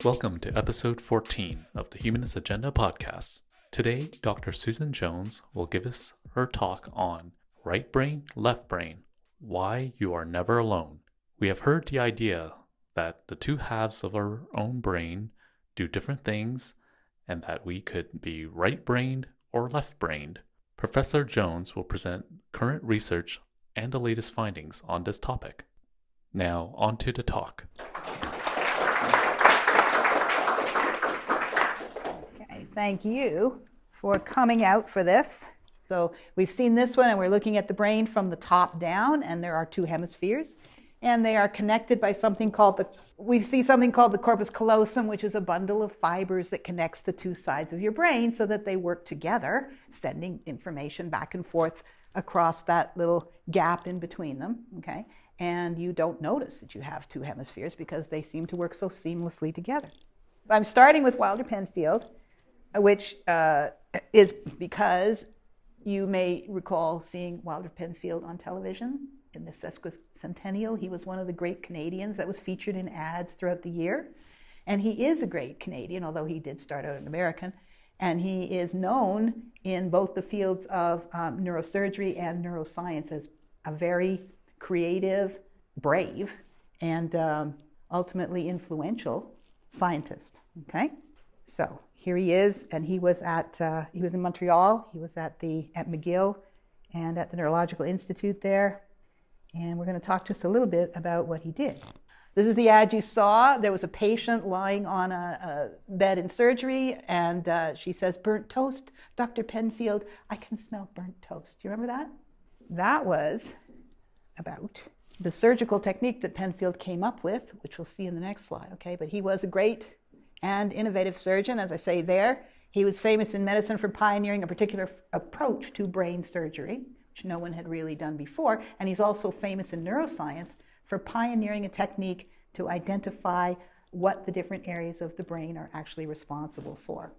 Welcome to episode 14 of the Humanist Agenda podcast. Today, Dr. Susan Jones will give us her talk on right brain, left brain, why you are never alone. We have heard the idea that the two halves of our own brain do different things and that we could be right-brained or left-brained. Professor Jones will present current research and the latest findings on this topic. Now, on to the talk. Okay, thank you for coming out for this. So we've seen this one, and we're looking at the brain from the top down, and there are two hemispheres, and they are connected by something called the corpus callosum, which is a bundle of fibers that connects the two sides of your brain so that they work together, sending information back and forth across that little gap in between them, okay? And you don't notice that you have two hemispheres because they seem to work so seamlessly together. I'm starting with Wilder-Penfield, which is because you may recall seeing Wilder-Penfield on television in the sesquicentennial. He was one of the great Canadians that was featured in ads throughout the year. And he is a great Canadian, although he did start out an American. And he is known in both the fields of neurosurgery and neuroscience as a very creative, brave, and ultimately influential scientist. Okay, so here he is, and he was in Montreal. He was at McGill and at the Neurological Institute there, and we're going to talk just a little bit about what he did. This is the ad you saw. There was a patient lying on a bed in surgery, and she says, "Burnt toast, Dr. Penfield. I can smell burnt toast." Do you remember that? That was about the surgical technique that Penfield came up with, which we'll see in the next slide, okay? But he was a great and innovative surgeon, as I say there. He was famous in medicine for pioneering a particular approach to brain surgery, which no one had really done before. And he's also famous in neuroscience for pioneering a technique to identify what the different areas of the brain are actually responsible for.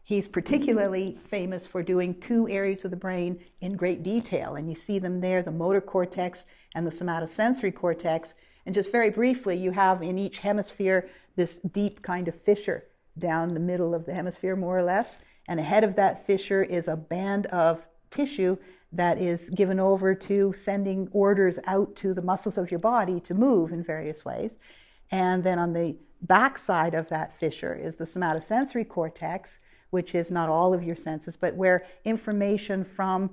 He's particularly famous for doing two areas of the brain in great detail, and you see them there, the motor cortex and the somatosensory cortex. And just very briefly, you have in each hemisphere this deep kind of fissure down the middle of the hemisphere, more or less, and ahead of that fissure is a band of tissue that is given over to sending orders out to the muscles of your body to move in various ways. And then on the back side of that fissure is the somatosensory cortex, which is not all of your senses, but where information from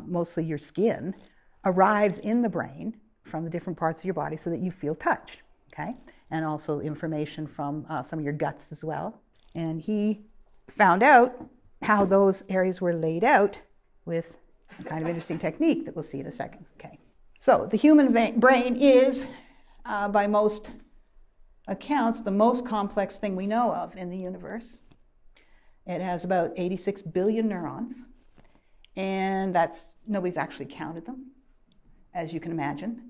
mostly your skin arrives in the brain from the different parts of your body so that you feel touch, okay? And also information from some of your guts as well. And he found out how those areas were laid out with a kind of interesting technique that we'll see in a second, okay? So the human brain is, by most accounts, the most complex thing we know of in the universe. It has about 86 billion neurons, and nobody's actually counted them, as you can imagine.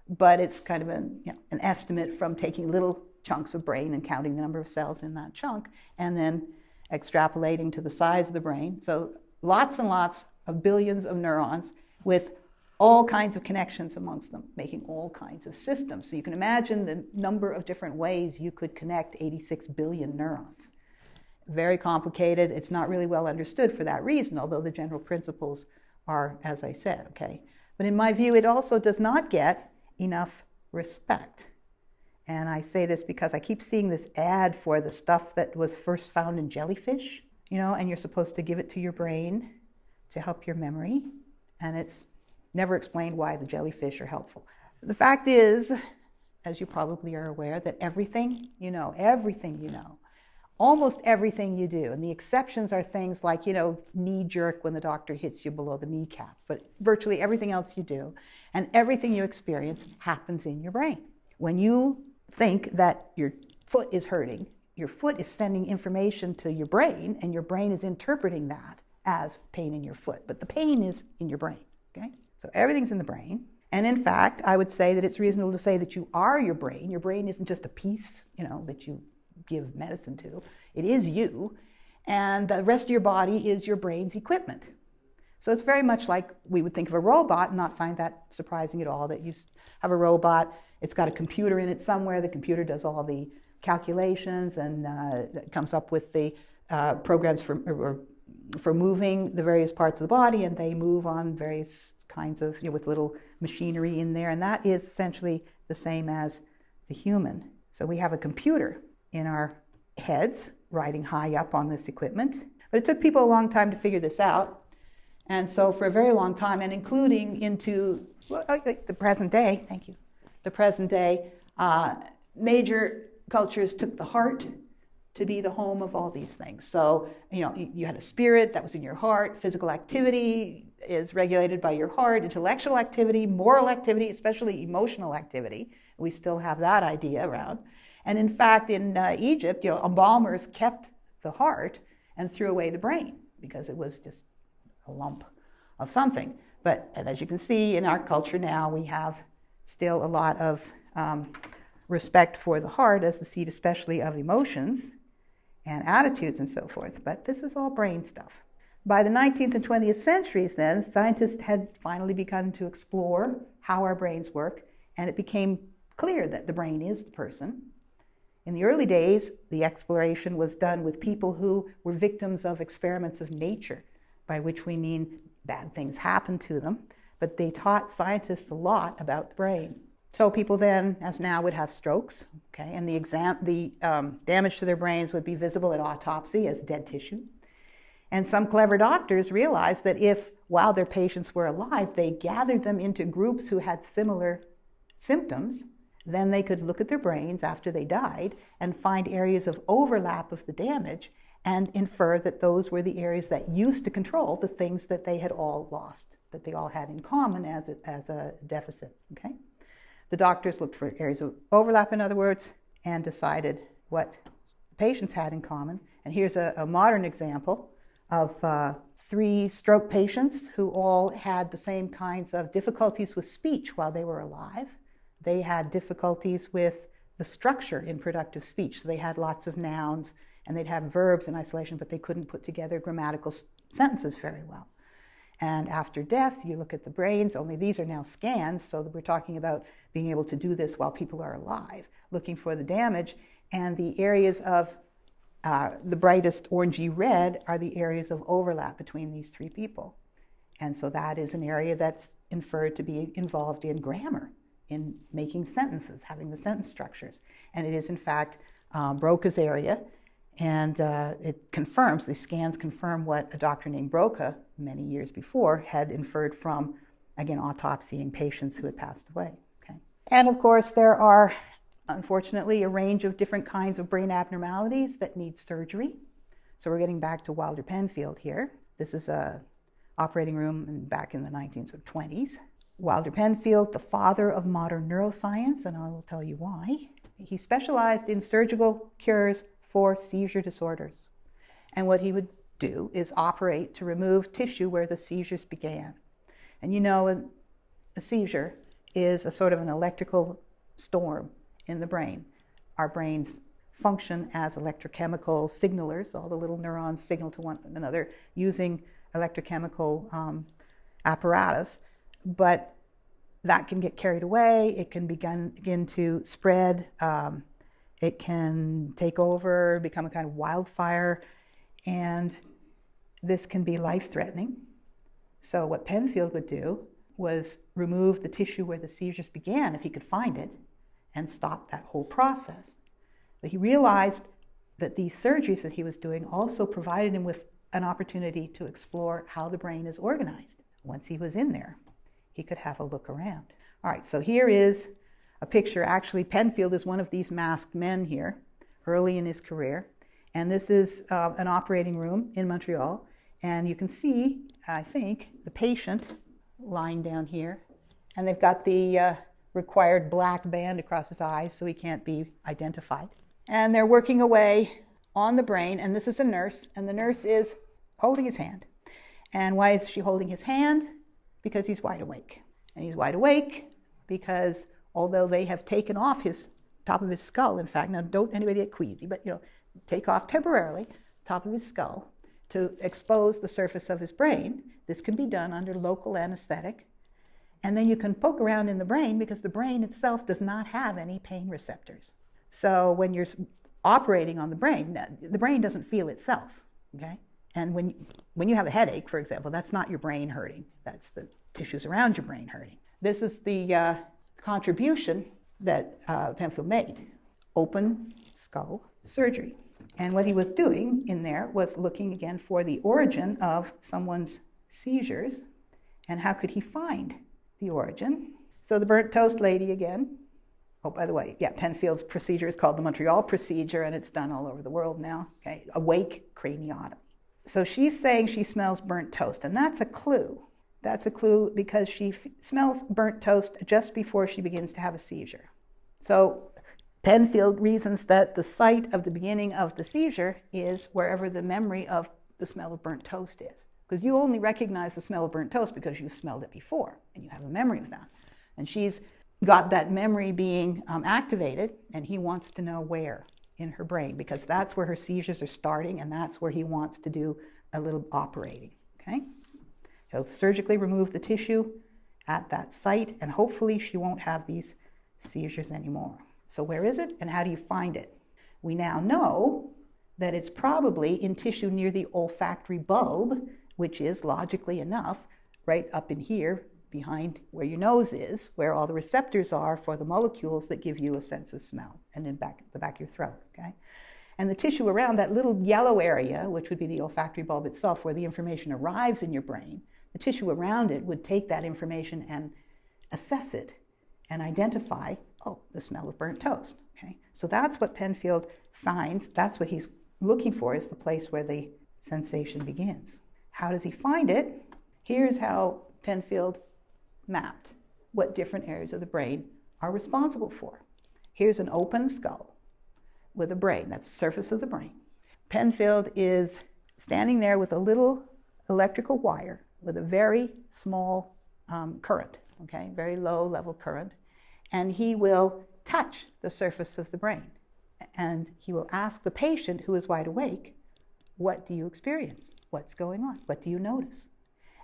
But it's kind of an estimate from taking little chunks of brain and counting the number of cells in that chunk, and then extrapolating to the size of the brain. So lots and lots of billions of neurons with all kinds of connections amongst them, making all kinds of systems. So you can imagine the number of different ways you could connect 86 billion neurons. Very complicated. It's not really well understood for that reason, although the general principles are, as I said, okay? But in my view, it also does not get enough respect. And I say this because I keep seeing this ad for the stuff that was first found in jellyfish, and you're supposed to give it to your brain to help your memory. And it's never explained why the jellyfish are helpful. The fact is, as you probably are aware, that everything you know, almost everything you do, and the exceptions are things like, knee jerk when the doctor hits you below the kneecap, but virtually everything else you do and everything you experience happens in your brain. When you think that your foot is hurting, your foot is sending information to your brain, and your brain is interpreting that as pain in your foot, but the pain is in your brain, okay? So everything's in the brain. And in fact, I would say that it's reasonable to say that you are your brain. Your brain isn't just a piece, that you give medicine to. It is you, and the rest of your body is your brain's equipment. So it's very much like we would think of a robot and not find that surprising at all, that you have a robot, it's got a computer in it somewhere, the computer does all the calculations and comes up with the programs for moving the various parts of the body, and they move on various kinds of, with little machinery in there, and that is essentially the same as the human. So we have a computer in our heads riding high up on this equipment, but it took people a long time to figure this out. And so for a very long time, and including into the present day, the present day, major cultures took the heart to be the home of all these things. So, you had a spirit that was in your heart. Physical activity is regulated by your heart. Intellectual activity, moral activity, especially emotional activity. We still have that idea around. And in fact, in Egypt, embalmers kept the heart and threw away the brain because it was just a lump of something. But as you can see in our culture now, we have still a lot of respect for the heart as the seat especially of emotions and attitudes and so forth. But this is all brain stuff. By the 19th and 20th centuries then, scientists had finally begun to explore how our brains work, and it became clear that the brain is the person. In the early days, the exploration was done with people who were victims of experiments of nature, by which we mean bad things happened to them, but they taught scientists a lot about the brain. So people then, as now, would have strokes, and the damage to their brains would be visible at autopsy as dead tissue. And some clever doctors realized that if, while their patients were alive, they gathered them into groups who had similar symptoms, then they could look at their brains after they died and find areas of overlap of the damage and infer that those were the areas that used to control the things that they had all lost, that they all had in common as a deficit, The doctors looked for areas of overlap, in other words, and decided what the patients had in common. And here's a modern example of 3 stroke patients who all had the same kinds of difficulties with speech while they were alive. They had difficulties with the structure in productive speech. So they had lots of nouns, and they'd have verbs in isolation, but they couldn't put together grammatical sentences very well. And after death, you look at the brains, only these are now scans, so that we're talking about being able to do this while people are alive, looking for the damage. And the areas of the brightest orangey red are the areas of overlap between these 3 people. And so that is an area that's inferred to be involved in grammar, in making sentences, having the sentence structures. And it is, in fact, Broca's area. And it confirms, these scans confirm what a doctor named Broca, many years before, had inferred from, again, autopsying patients who had passed away. And of course, there are, unfortunately, a range of different kinds of brain abnormalities that need surgery. So we're getting back to Wilder Penfield here. This is a operating room back in the 1920s. Wilder Penfield, the father of modern neuroscience, and I will tell you why. He specialized in surgical cures for seizure disorders. And what he would do is operate to remove tissue where the seizures began. And a seizure is a sort of an electrical storm in the brain. Our brains function as electrochemical signalers. All the little neurons signal to one another using electrochemical apparatus. But that can get carried away. It can begin to spread. It can take over, become a kind of wildfire, and this can be life-threatening. So what Penfield would do was remove the tissue where the seizures began, if he could find it, and stop that whole process. But he realized that these surgeries that he was doing also provided him with an opportunity to explore how the brain is organized. Once he was in there, he could have a look around. All right, so here is a picture. Actually, Penfield is one of these masked men here, early in his career. And this is an operating room in Montreal. And you can see, I think, the patient lying down here. And they've got the required black band across his eyes so he can't be identified. And they're working away on the brain. And this is a nurse. And the nurse is holding his hand. And why is she holding his hand? Because he's wide awake. And he's wide awake because although they have taken off his top of his skull, in fact, now don't anybody get queasy, but take off temporarily top of his skull to expose the surface of his brain. This can be done under local anesthetic. And then you can poke around in the brain because the brain itself does not have any pain receptors. So when you're operating on the brain doesn't feel itself, okay? And when you have a headache, for example, that's not your brain hurting. That's the tissues around your brain hurting. This is the contribution that Penfield made. Open skull surgery. And what he was doing in there was looking again for the origin of someone's seizures and how could he find the origin. So the burnt toast lady again. Oh, by the way, yeah, Penfield's procedure is called the Montreal procedure, and it's done all over the world now. Okay, awake craniotomy. So she's saying she smells burnt toast, and that's a clue. That's a clue because she smells burnt toast just before she begins to have a seizure. So Penfield reasons that the site of the beginning of the seizure is wherever the memory of the smell of burnt toast is. Because you only recognize the smell of burnt toast because you smelled it before, and you have a memory of that. And she's got that memory being activated, and he wants to know where in her brain, because that's where her seizures are starting, and that's where he wants to do a little operating, okay? He'll surgically remove the tissue at that site, and hopefully she won't have these seizures anymore. So where is it, and how do you find it? We now know that it's probably in tissue near the olfactory bulb, which is, logically enough, right up in here, behind where your nose is, where all the receptors are for the molecules that give you a sense of smell, and in the back of your throat, okay? And the tissue around that little yellow area, which would be the olfactory bulb itself, where the information arrives in your brain, the tissue around it would take that information and assess it and identify, oh, the smell of burnt toast, okay? So that's what Penfield finds. That's what he's looking for, is the place where the sensation begins. How does he find it? Here's how Penfield mapped what different areas of the brain are responsible for. Here's an open skull with a brain. That's the surface of the brain. Penfield is standing there with a little electrical wire with a very small current, okay, very low level current, and he will touch the surface of the brain. And he will ask the patient who is wide awake, what do you experience? What's going on? What do you notice?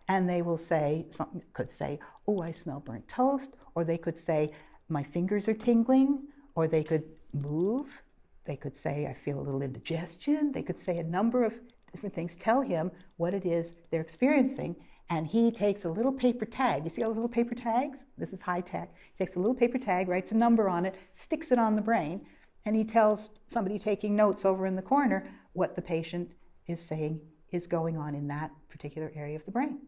And they will say, something could say, oh, I smell burnt toast, or they could say, my fingers are tingling, or they could move. They could say, I feel a little indigestion. They could say a number of different things, tell him what it is they're experiencing, and he takes a little paper tag. You see all those little paper tags? This is high tech. He takes a little paper tag, writes a number on it, sticks it on the brain, and he tells somebody taking notes over in the corner what the patient is saying is going on in that particular area of the brain.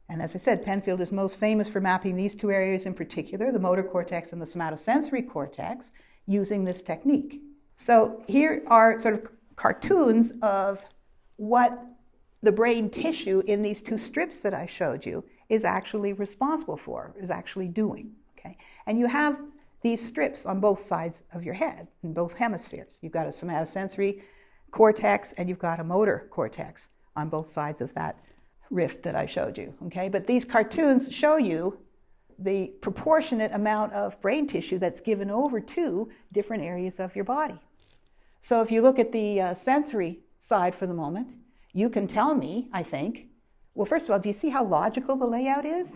And as I said, Penfield is most famous for mapping these two areas in particular, the motor cortex and the somatosensory cortex, using this technique. So here are sort of cartoons of what the brain tissue in these two strips that I showed you is actually responsible for, is actually doing, okay? And you have these strips on both sides of your head, in both hemispheres. You've got a somatosensory cortex and you've got a motor cortex on both sides of that rift that I showed you, okay? But these cartoons show you the proportionate amount of brain tissue that's given over to different areas of your body. So if you look at the sensory side for the moment, you can tell me, I think, well, first of all, do you see how logical the layout is?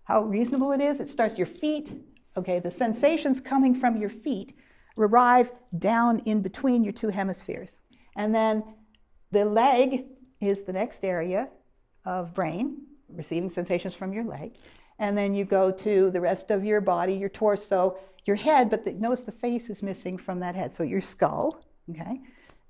How reasonable it is? It starts your feet, okay? The sensations coming from your feet arrive down in between your two hemispheres. And then the leg is the next area of brain, receiving sensations from your leg. And then you go to the rest of your body, your torso, your head, but notice the face is missing from that head. So your skull, okay?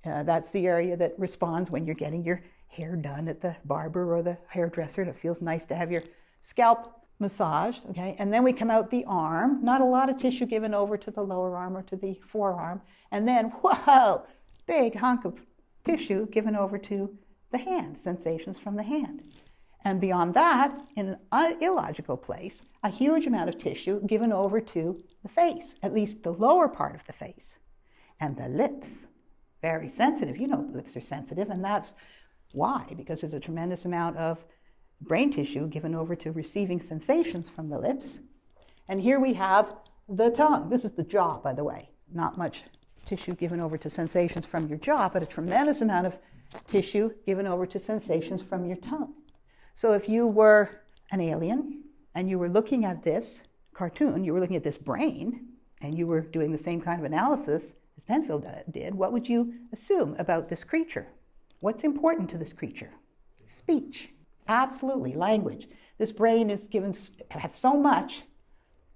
That's the area that responds when you're getting your hair done at the barber or the hairdresser, and it feels nice to have your scalp massaged, okay? And then we come out the arm, not a lot of tissue given over to the lower arm or to the forearm. And then, whoa, big hunk of tissue given over to the hand, sensations from the hand. And beyond that, in an illogical place, a huge amount of tissue given over to the face, at least the lower part of the face. And the lips, very sensitive. You know the lips are sensitive, and that's why, because there's a tremendous amount of brain tissue given over to receiving sensations from the lips. And here we have the tongue. This is the jaw, by the way. Not much tissue given over to sensations from your jaw, but a tremendous amount of tissue given over to sensations from your tongue. So if you were an alien and you were looking at this cartoon, you were looking at this brain, and you were doing the same kind of analysis as Penfield did, what would you assume about this creature? What's important to this creature? Speech. Absolutely. Language. This brain has so much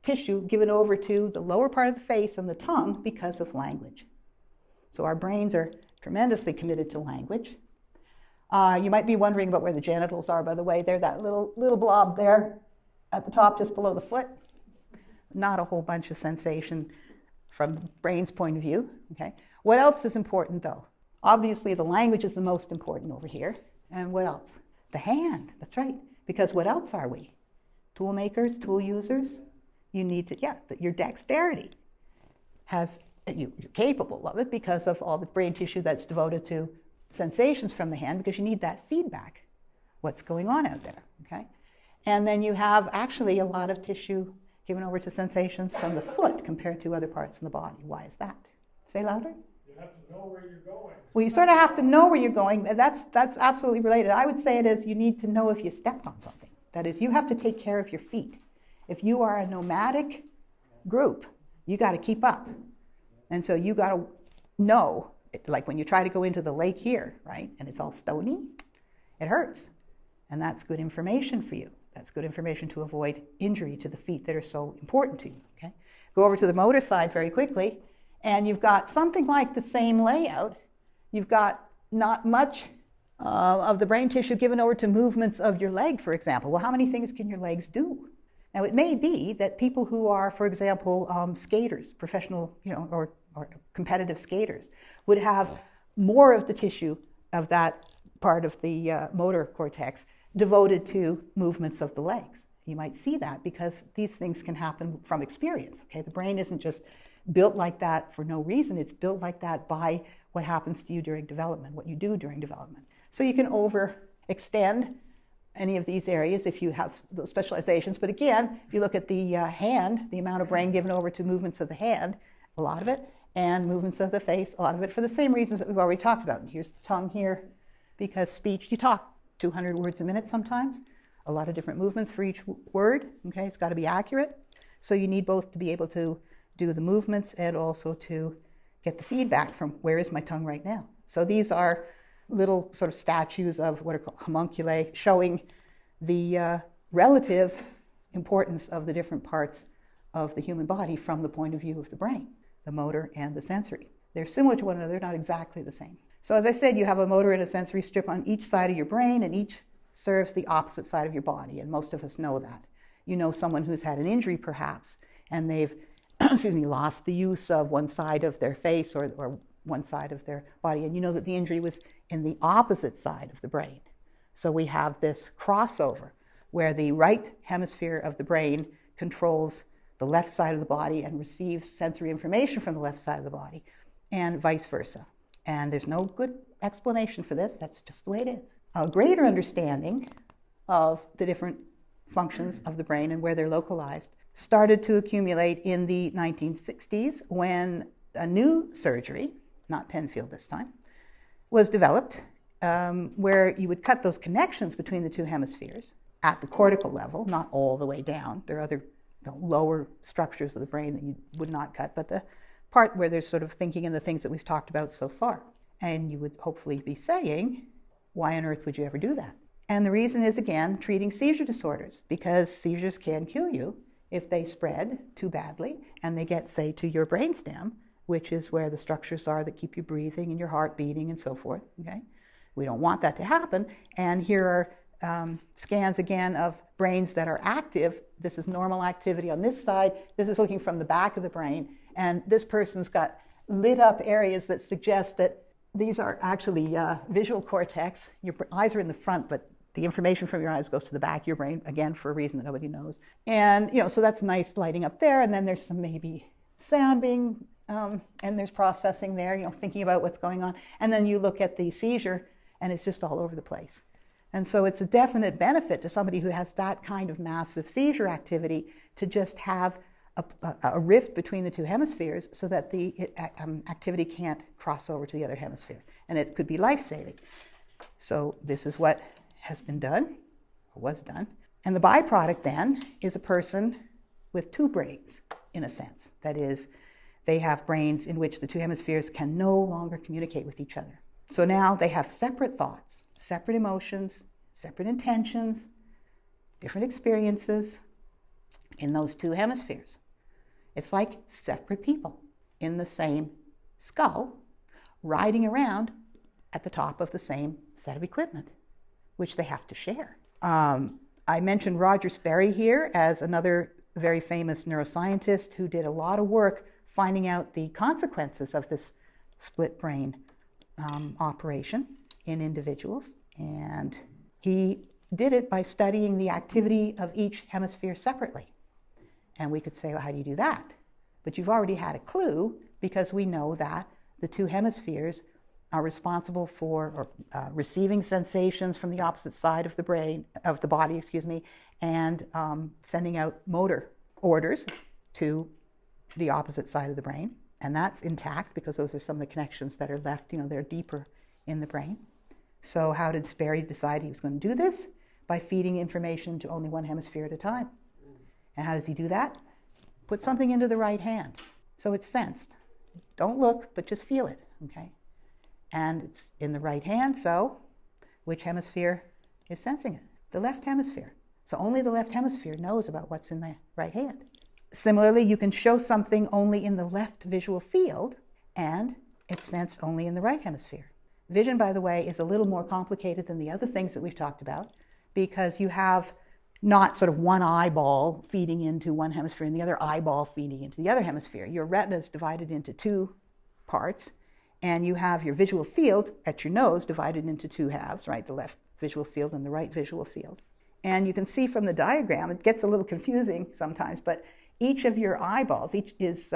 tissue given over to the lower part of the face and the tongue because of language. So our brains are tremendously committed to language. You might be wondering about where the genitals are, by the way. They're that little blob there at the top, just below the foot. Not a whole bunch of sensation from the brain's point of view. Okay. What else is important, though? Obviously, the language is the most important over here. And what else? The hand. That's right. Because what else are we? Tool makers, tool users. You need to, your dexterity you're capable of it because of all the brain tissue that's devoted to sensations from the hand, because you need that feedback. What's going on out there, okay? And then you have actually a lot of tissue given over to sensations from the foot compared to other parts in the body. Why is that? Say louder. You have to know where you're going. Well, you sort of have to know where you're going. That's absolutely related. I would say it is you need to know if you stepped on something. That is, you have to take care of your feet. If you are a nomadic group, you got to keep up. And so you got to know, like when you try to go into the lake here, right, and it's all stony, it hurts. And that's good information for you. That's good information to avoid injury to the feet that are so important to you, okay? Go over to the motor side very quickly, and you've got something like the same layout. You've got not much of the brain tissue given over to movements of your leg, for example. Well, how many things can your legs do? Now, it may be that people who are, for example, skaters, professional, or competitive skaters, would have more of the tissue of that part of the motor cortex devoted to movements of the legs. You might see that because these things can happen from experience. Okay, the brain isn't just built like that for no reason. It's built like that by what happens to you during development, what you do during development. So you can overextend any of these areas if you have those specializations. But again, if you look at the hand, the amount of brain given over to movements of the hand, a lot of it, and movements of the face, a lot of it, for the same reasons that we've already talked about. And here's the tongue here, because speech, you talk 200 words a minute sometimes, a lot of different movements for each word. Okay, it's got to be accurate. So you need both to be able to do the movements and also to get the feedback from where is my tongue right now. So these are little sort of statues of what are called homunculi, showing the relative importance of the different parts of the human body from the point of view of the brain, the motor and the sensory. They're similar to one another, they're not exactly the same. So as I said, you have a motor and a sensory strip on each side of your brain, and each serves the opposite side of your body, and most of us know that. You know someone who's had an injury perhaps, and they've lost the use of one side of their face or one side of their body, and you know that the injury was in the opposite side of the brain. So we have this crossover where the right hemisphere of the brain controls the left side of the body and receives sensory information from the left side of the body, and vice versa. And there's no good explanation for this, that's just the way it is. A greater understanding of the different functions of the brain and where they're localized started to accumulate in the 1960s when a new surgery, not Penfield this time, was developed where you would cut those connections between the two hemispheres at the cortical level, not all the way down. There are other lower structures of the brain that you would not cut, but the part where there's sort of thinking and the things that we've talked about so far. And you would hopefully be saying, why on earth would you ever do that? And the reason is, again, treating seizure disorders, because seizures can kill you if they spread too badly and they get, say, to your brainstem, which is where the structures are that keep you breathing and your heart beating and so forth, okay? We don't want that to happen. And here are scans again of brains that are active. This is normal activity on this side. This is looking from the back of the brain. And this person's got lit up areas that suggest that these are actually visual cortex. Your eyes are in the front, but the information from your eyes goes to the back of your brain, again, for a reason that nobody knows. And, so that's nice lighting up there. And then there's some maybe sound being, and there's processing there, thinking about what's going on. And then you look at the seizure, and it's just all over the place. And so it's a definite benefit to somebody who has that kind of massive seizure activity to just have a rift between the two hemispheres so that the activity can't cross over to the other hemisphere. And it could be life-saving. So this is what has been done, or was done. And the byproduct then is a person with two brains. in a sense. That is, they have brains in which the two hemispheres can no longer communicate with each other. So now they have separate thoughts, separate emotions, separate intentions, different experiences in those two hemispheres. It's like separate people in the same skull riding around at the top of the same set of equipment, which they have to share. I mentioned Roger Sperry here as another very famous neuroscientist who did a lot of work finding out the consequences of this split brain operation in individuals. And he did it by studying the activity of each hemisphere separately. And we could say, well, how do you do that? But you've already had a clue, because we know that the two hemispheres are responsible for receiving sensations from the opposite side of the brain, of the body, and sending out motor orders to the opposite side of the brain. And that's intact because those are some of the connections that are left, they're deeper in the brain. So how did Sperry decide he was going to do this? By feeding information to only one hemisphere at a time. And how does he do that? Put something into the right hand, so it's sensed. Don't look, but just feel it, okay? And it's in the right hand, so which hemisphere is sensing it? The left hemisphere. So only the left hemisphere knows about what's in the right hand. Similarly, you can show something only in the left visual field, and it's sensed only in the right hemisphere. Vision, by the way, is a little more complicated than the other things that we've talked about, because you have not sort of one eyeball feeding into one hemisphere and the other eyeball feeding into the other hemisphere. Your retina is divided into two parts, and you have your visual field at your nose divided into two halves, right? The left visual field and the right visual field. And you can see from the diagram, it gets a little confusing sometimes, but each of your eyeballs is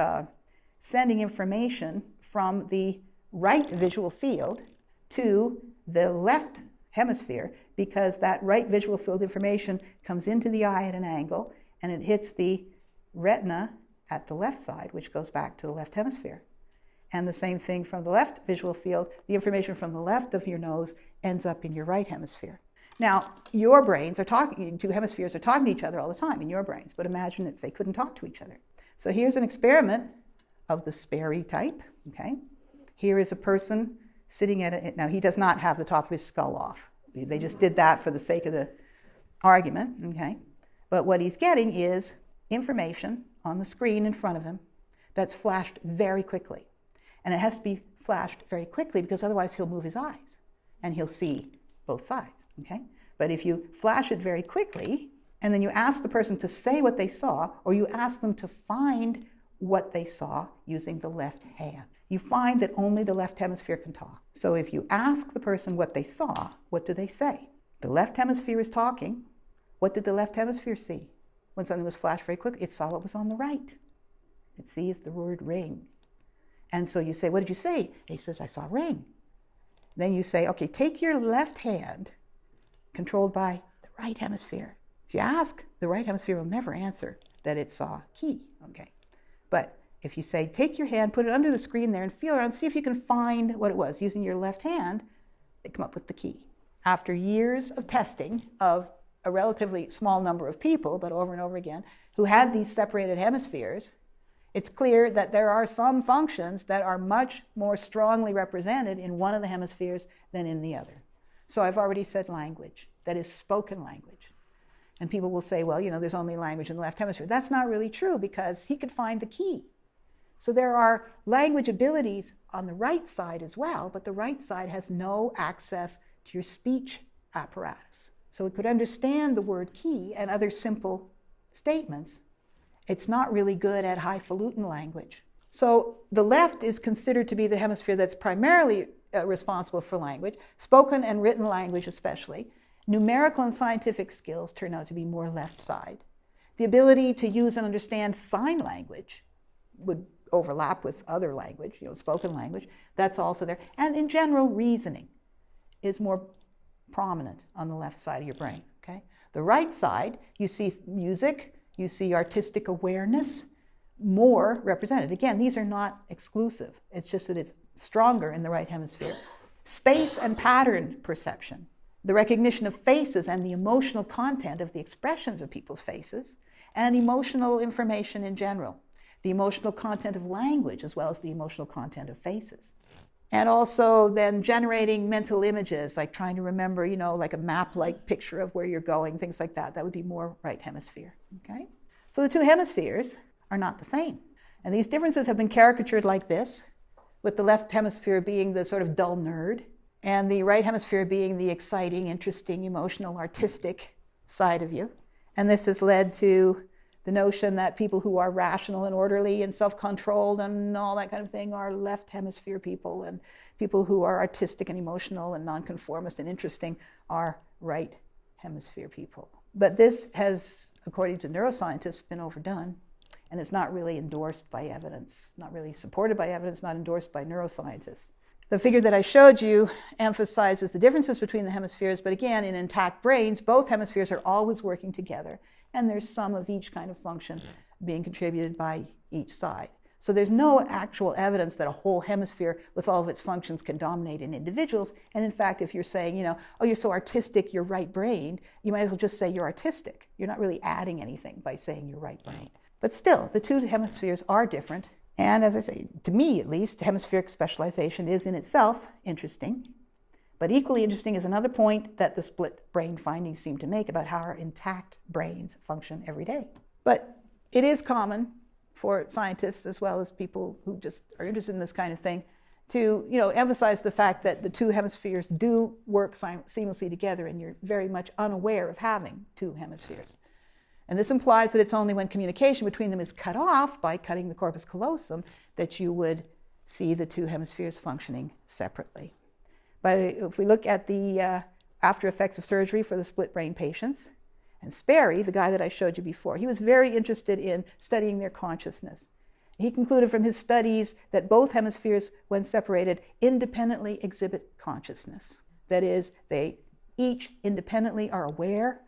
sending information from the right visual field to the left hemisphere, because that right visual field information comes into the eye at an angle and it hits the retina at the left side, which goes back to the left hemisphere. And the same thing from the left visual field, the information from the left of your nose ends up in your right hemisphere. Now, your brains are talking, two hemispheres are talking to each other all the time in your brains, but imagine if they couldn't talk to each other. So here's an experiment of the Sperry type, okay? Here is a person sitting at it. Now, he does not have the top of his skull off. They just did that for the sake of the argument, okay? But what he's getting is information on the screen in front of him that's flashed very quickly. And it has to be flashed very quickly because otherwise he'll move his eyes and he'll see both sides, okay? But if you flash it very quickly and then you ask the person to say what they saw, or you ask them to find what they saw using the left hand, you find that only the left hemisphere can talk. So if you ask the person what they saw, what do they say? The left hemisphere is talking. What did the left hemisphere see when something was flashed very quickly? It saw what was on the right. It sees the word ring. And so you say, what did you say? He says, I saw ring. Then you say, okay, take your left hand, controlled by the right hemisphere. If you ask, the right hemisphere will never answer that it saw key, okay? But if you say, take your hand, put it under the screen there and feel around, see if you can find what it was using your left hand, they come up with the key. After years of testing of a relatively small number of people, but over and over again, who had these separated hemispheres, it's clear that there are some functions that are much more strongly represented in one of the hemispheres than in the other. So I've already said language, that is spoken language. And people will say, well, there's only language in the left hemisphere. That's not really true, because he could find the key. So there are language abilities on the right side as well, but the right side has no access to your speech apparatus. So it could understand the word key and other simple statements. It's not really good at highfalutin language. So the left is considered to be the hemisphere that's primarily responsible for language, spoken and written language especially. Numerical and scientific skills turn out to be more left side. The ability to use and understand sign language would overlap with other language, spoken language, that's also there. And in general, reasoning is more prominent on the left side of your brain, okay? The right side, you see music, you see artistic awareness, more represented. Again, these are not exclusive. It's just that it's stronger in the right hemisphere. Space and pattern perception, the recognition of faces and the emotional content of the expressions of people's faces, and emotional information in general. the emotional content of language as well as the emotional content of faces. And also then generating mental images, like trying to remember, like a map-like picture of where you're going, things like that. That would be more right hemisphere, okay? So the two hemispheres are not the same. And these differences have been caricatured like this, with the left hemisphere being the sort of dull nerd, and the right hemisphere being the exciting, interesting, emotional, artistic side of you. And this has led to the notion that people who are rational and orderly and self-controlled and all that kind of thing are left hemisphere people, and people who are artistic and emotional and nonconformist and interesting are right hemisphere people. But this has, according to neuroscientists, been overdone, and it's not really endorsed by evidence, not really supported by evidence, not endorsed by neuroscientists. The figure that I showed you emphasizes the differences between the hemispheres, but again, in intact brains, both hemispheres are always working together, and there's some of each kind of function being contributed by each side. So there's no actual evidence that a whole hemisphere with all of its functions can dominate in individuals. And in fact, if you're saying, oh, you're so artistic, you're right-brained, you might as well just say you're artistic. You're not really adding anything by saying you're right-brained. But still, the two hemispheres are different. And as I say, to me at least, hemispheric specialization is in itself interesting. But equally interesting is another point that the split brain findings seem to make about how our intact brains function every day. But it is common for scientists as well as people who just are interested in this kind of thing to emphasize the fact that the two hemispheres do work seamlessly together, and you're very much unaware of having two hemispheres. And this implies that it's only when communication between them is cut off by cutting the corpus callosum that you would see the two hemispheres functioning separately. But if we look at the after effects of surgery for the split brain patients, and Sperry, the guy that I showed you before, he was very interested in studying their consciousness. He concluded from his studies that both hemispheres, when separated, independently exhibit consciousness. That is, they each independently are aware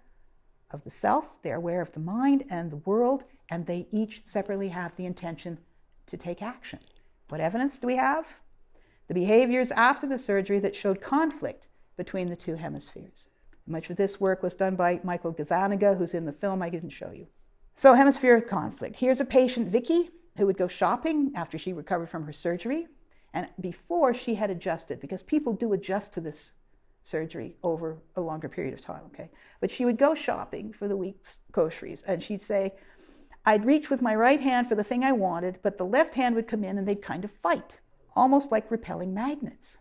of the self, they're aware of the mind and the world, and they each separately have the intention to take action. What evidence do we have? The behaviors after the surgery that showed conflict between the two hemispheres. Much of this work was done by Michael Gazzaniga, who's in the film I didn't show you. So hemispheric conflict. Here's a patient, Vicky, who would go shopping after she recovered from her surgery, and before she had adjusted, because people do adjust to this surgery over a longer period of time, okay? But she would go shopping for the week's groceries, and she'd say, I'd reach with my right hand for the thing I wanted, but the left hand would come in and they'd kind of fight, almost like repelling magnets.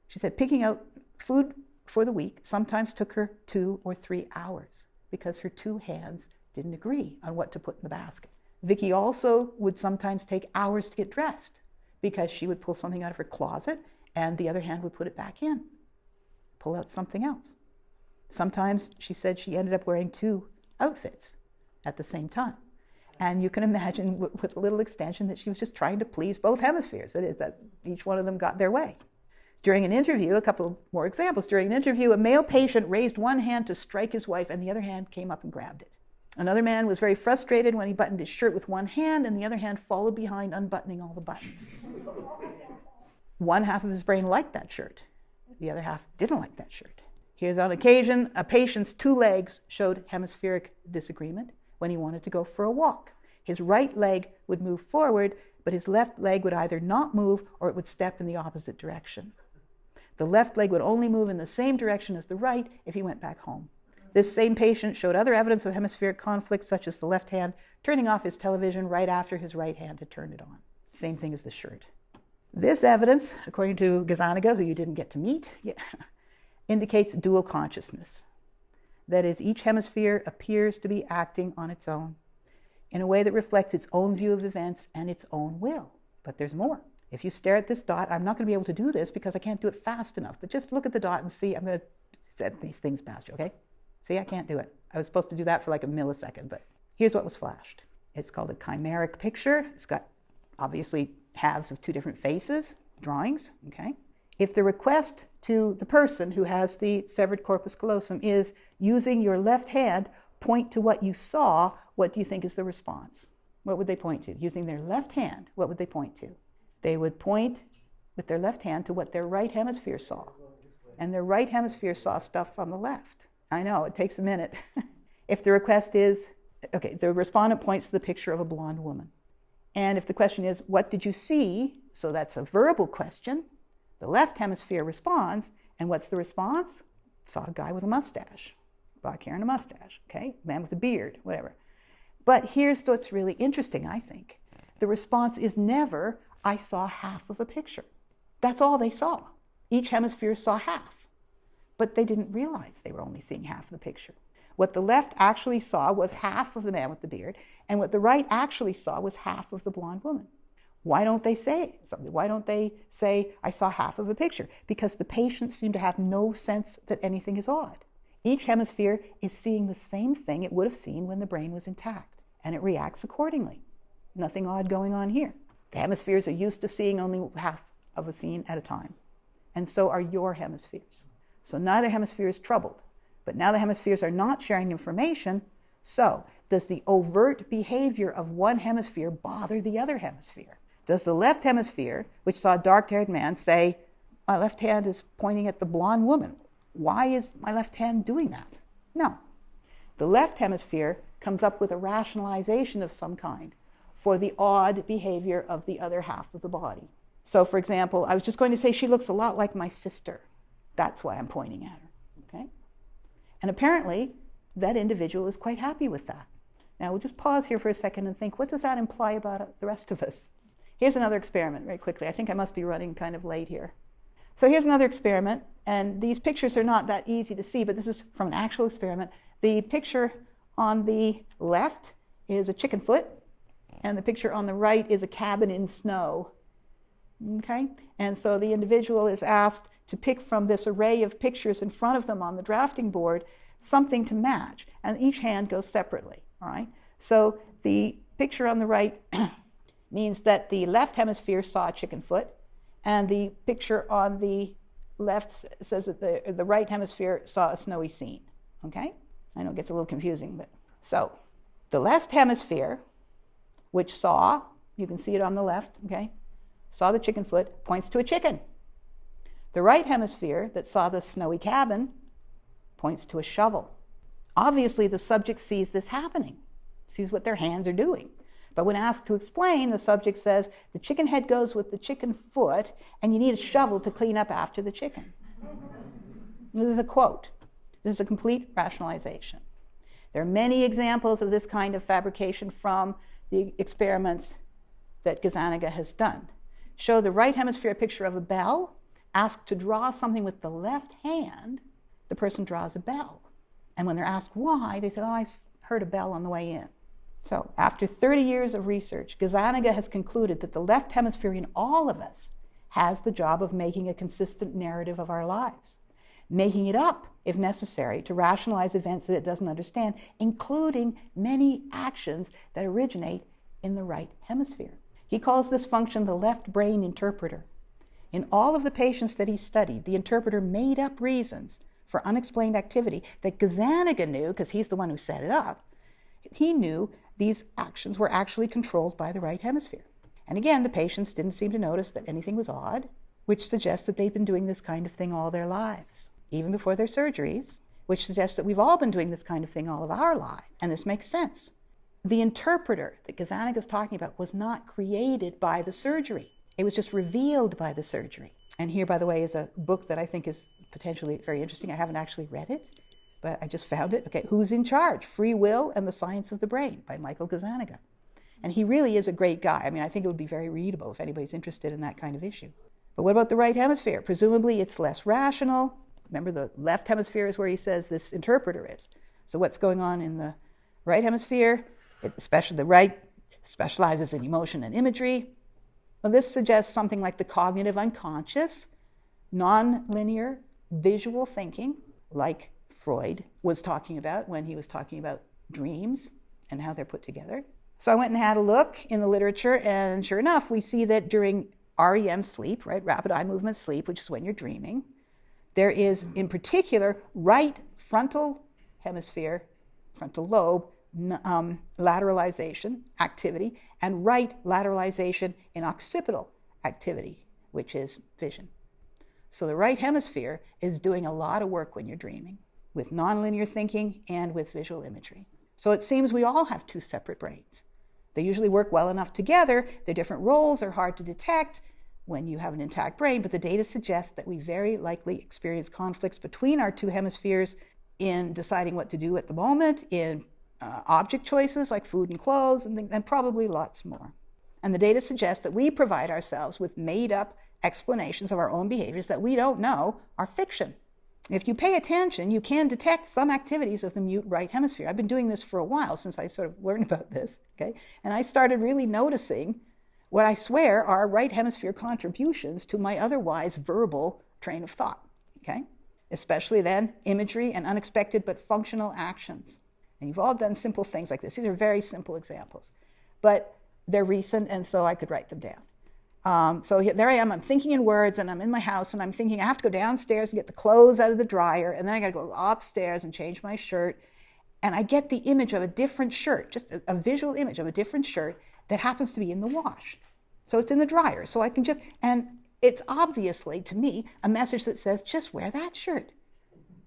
She said picking out food for the week sometimes took her 2 or 3 hours because her two hands didn't agree on what to put in the basket. Vicky also would sometimes take hours to get dressed because she would pull something out of her closet and the other hand would put it back in, pull out something else. Sometimes she said she ended up wearing 2 outfits at the same time. And you can imagine with a little extension that she was just trying to please both hemispheres. That is, that each one of them got their way. During an interview, a couple more examples. During an interview, a male patient raised one hand to strike his wife and the other hand came up and grabbed it. Another man was very frustrated when he buttoned his shirt with one hand and the other hand followed behind, unbuttoning all the buttons. One half of his brain liked that shirt. The other half didn't like that shirt. Here's on occasion, a patient's 2 legs showed hemispheric disagreement when he wanted to go for a walk. His right leg would move forward, but his left leg would either not move or it would step in the opposite direction. The left leg would only move in the same direction as the right if he went back home. This same patient showed other evidence of hemispheric conflict, such as the left hand turning off his television right after his right hand had turned it on. Same thing as the shirt. This evidence, according to Gazzaniga, who you didn't get to meet, indicates dual consciousness. That is, each hemisphere appears to be acting on its own in a way that reflects its own view of events and its own will. But there's more. If you stare at this dot, I'm not going to be able to do this because I can't do it fast enough, but just look at the dot and see. I'm going to set these things past you, okay? See, I can't do it. I was supposed to do that for like a millisecond, but here's what was flashed. It's called a chimeric picture. It's got obviously halves of 2 different faces, drawings, okay? If the request to the person who has the severed corpus callosum is using your left hand, point to what you saw, what do you think is the response? What would they point to? Using their left hand, what would they point to? They would point with their left hand to what their right hemisphere saw. And their right hemisphere saw stuff on the left. I know, it takes a minute. If the request is, okay, the respondent points to the picture of a blonde woman. And if the question is, what did you see? So that's a verbal question. The left hemisphere responds, and what's the response? Saw a guy with a mustache, black hair and a mustache, okay? Man with a beard, whatever. But here's what's really interesting, I think. The response is never, I saw half of a picture. That's all they saw. Each hemisphere saw half. But they didn't realize they were only seeing half of the picture. What the left actually saw was half of the man with the beard, and what the right actually saw was half of the blonde woman. Why don't they say something? Why don't they say, I saw half of a picture? Because the patients seem to have no sense that anything is odd. Each hemisphere is seeing the same thing it would have seen when the brain was intact, and it reacts accordingly. Nothing odd going on here. The hemispheres are used to seeing only half of a scene at a time, and so are your hemispheres. So neither hemisphere is troubled, but now the hemispheres are not sharing information, so does the overt behavior of one hemisphere bother the other hemisphere? Does the left hemisphere, which saw a dark-haired man, say, my left hand is pointing at the blonde woman? Why is my left hand doing that? No. The left hemisphere comes up with a rationalization of some kind for the odd behavior of the other half of the body. So, for example, I was just going to say she looks a lot like my sister. That's why I'm pointing at her, okay? And apparently, that individual is quite happy with that. Now, we'll just pause here for a second and think, what does that imply about the rest of us? Here's another experiment, very quickly. I think I must be running kind of late here. So here's another experiment, and these pictures are not that easy to see, but this is from an actual experiment. The picture on the left is a chicken foot, and the picture on the right is a cabin in snow. Okay? And so the individual is asked to pick from this array of pictures in front of them on the drafting board something to match, and each hand goes separately. All right? So the picture on the right means that the left hemisphere saw a chicken foot, and the picture on the left says that the right hemisphere saw a snowy scene. Okay? I know it gets a little confusing, but so the left hemisphere, which saw, you can see it on the left, okay, saw the chicken foot, points to a chicken. The right hemisphere that saw the snowy cabin points to a shovel. Obviously, the subject sees this happening, sees what their hands are doing. But when asked to explain, the subject says, the chicken head goes with the chicken foot, and you need a shovel to clean up after the chicken. This is a quote. This is a complete rationalization. There are many examples of this kind of fabrication from the experiments that Gazzaniga has done. Show the right hemisphere a picture of a bell, ask to draw something with the left hand, the person draws a bell. And when they're asked why, they say, oh, I heard a bell on the way in. So after 30 years of research, Gazzaniga has concluded that the left hemisphere in all of us has the job of making a consistent narrative of our lives, making it up, if necessary, to rationalize events that it doesn't understand, including many actions that originate in the right hemisphere. He calls this function the left brain interpreter. In all of the patients that he studied, the interpreter made up reasons for unexplained activity that Gazzaniga knew, because he's the one who set it up. He knew these actions were actually controlled by the right hemisphere. And again, the patients didn't seem to notice that anything was odd, which suggests that they've been doing this kind of thing all their lives, even before their surgeries, which suggests that we've all been doing this kind of thing all of our lives. And this makes sense. The interpreter that Gazzaniga is talking about was not created by the surgery. It was just revealed by the surgery. And here, by the way, is a book that I think is potentially very interesting. I haven't actually read it, but I just found it. Okay, Who's in Charge? Free Will and the Science of the Brain by Michael Gazzaniga. And he really is a great guy. I mean, I think it would be very readable if anybody's interested in that kind of issue. But what about the right hemisphere? Presumably it's less rational. Remember, the left hemisphere is where he says this interpreter is. So what's going on in the right hemisphere? Especially the right specializes in emotion and imagery. Well, this suggests something like the cognitive unconscious, non-linear visual thinking, like Freud was talking about when he was talking about dreams and how they're put together. So I went and had a look in the literature, and sure enough, we see that during REM sleep, right, rapid eye movement sleep, which is when you're dreaming, there is, in particular, right frontal hemisphere, frontal lobe, lateralization activity, and right lateralization in occipital activity, which is vision. So the right hemisphere is doing a lot of work when you're dreaming, with nonlinear thinking and with visual imagery. So it seems we all have two separate brains. They usually work well enough together. Their different roles are hard to detect when you have an intact brain, but the data suggests that we very likely experience conflicts between our two hemispheres in deciding what to do at the moment, in object choices like food and clothes, and probably lots more. And the data suggests that we provide ourselves with made-up explanations of our own behaviors that we don't know are fiction. If you pay attention, you can detect some activities of the mute right hemisphere. I've been doing this for a while since I sort of learned about this, okay? And I started really noticing what I swear are right hemisphere contributions to my otherwise verbal train of thought, okay? Especially then imagery and unexpected but functional actions. And you've all done simple things like this. These are very simple examples, but they're recent, and so I could write them down. So there I am, I'm thinking in words, and I'm in my house, and I'm thinking I have to go downstairs and get the clothes out of the dryer, and then I got to go upstairs and change my shirt. And I get the image of a different shirt, just a visual image of a different shirt that happens to be in the wash. So it's in the dryer. So I can just, and it's obviously, to me, a message that says, just wear that shirt.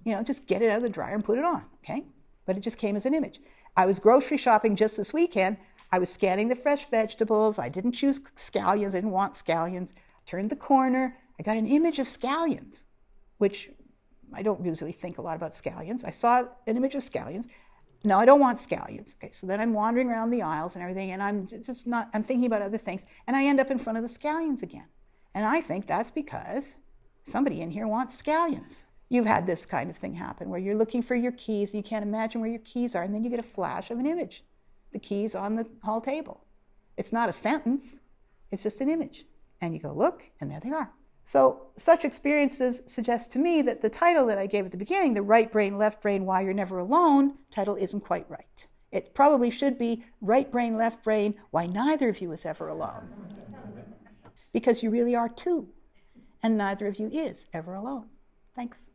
You know, just get it out of the dryer and put it on, okay? But it just came as an image. I was grocery shopping just this weekend. I was scanning the fresh vegetables. I didn't choose scallions. I didn't want scallions. I turned the corner. I got an image of scallions, which I don't usually think a lot about scallions. I saw an image of scallions. No, I don't want scallions. Okay, so then I'm wandering around the aisles and everything, and I'm thinking about other things, and I end up in front of the scallions again. And I think that's because somebody in here wants scallions. You've had this kind of thing happen where you're looking for your keys, and you can't imagine where your keys are, and then you get a flash of an image. The keys on the hall table. It's not a sentence, it's just an image. And you go, look, and there they are. So such experiences suggest to me that the title that I gave at the beginning, the right brain, left brain, why you're never alone, title isn't quite right. It probably should be right brain, left brain, why neither of you is ever alone. Because you really are two, and neither of you is ever alone. Thanks.